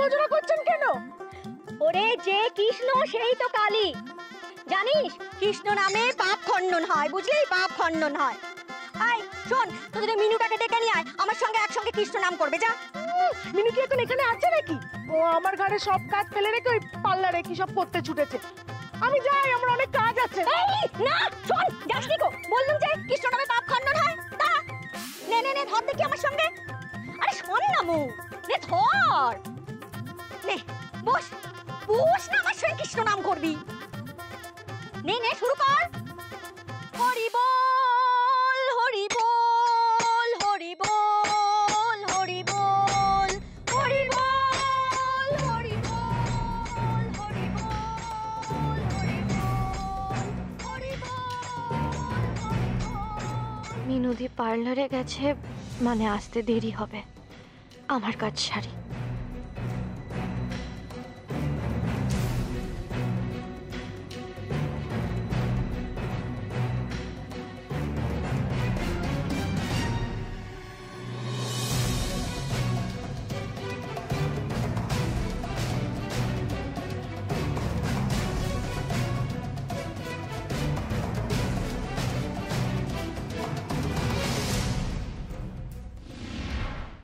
ভজনা করছেন কেন? ওরে যে কৃষ্ণ সেই তো কালী, জানিস কৃষ্ণ নামে পাপ খণ্ডন হয়, বুঝলি, পাপ খণ্ডন হয়। আয় শোন, তোদের মিনুটাকে ডেকে নিয়ে আয়, আমার সঙ্গে একসঙ্গে কৃষ্ণ নাম করবে, যা। মিনু কি এখন এখানে আছে নাকি? ও আমার ঘরে সব কাজ ফেলে রেখে ওই পার্লারে কি সব করতে ছুটেছে। আমি যাই, আমার অনেক কাজ আছে। এই না, শোন, যাসনি গো, বললুম যে কৃষ্ণ নামে পাপ খণ্ডন হয়। দাঁড়া, নে নে নে, ধর দেখি আমার সঙ্গে। আরে শোন না মু, নে ধর, নে বস, বস না, আমার সঙ্গে কৃষ্ণ নাম করবি। নে নে, শুরু কর। হরি বল, হরি বল, হরি বল, হরি বল, হরি বল, হরি বল, হরি বল, হরি বল, হরি বল। মিনুদি পার্লারে গেছে, মানে আসতে দেরি হবে। আমার কাজ সারি।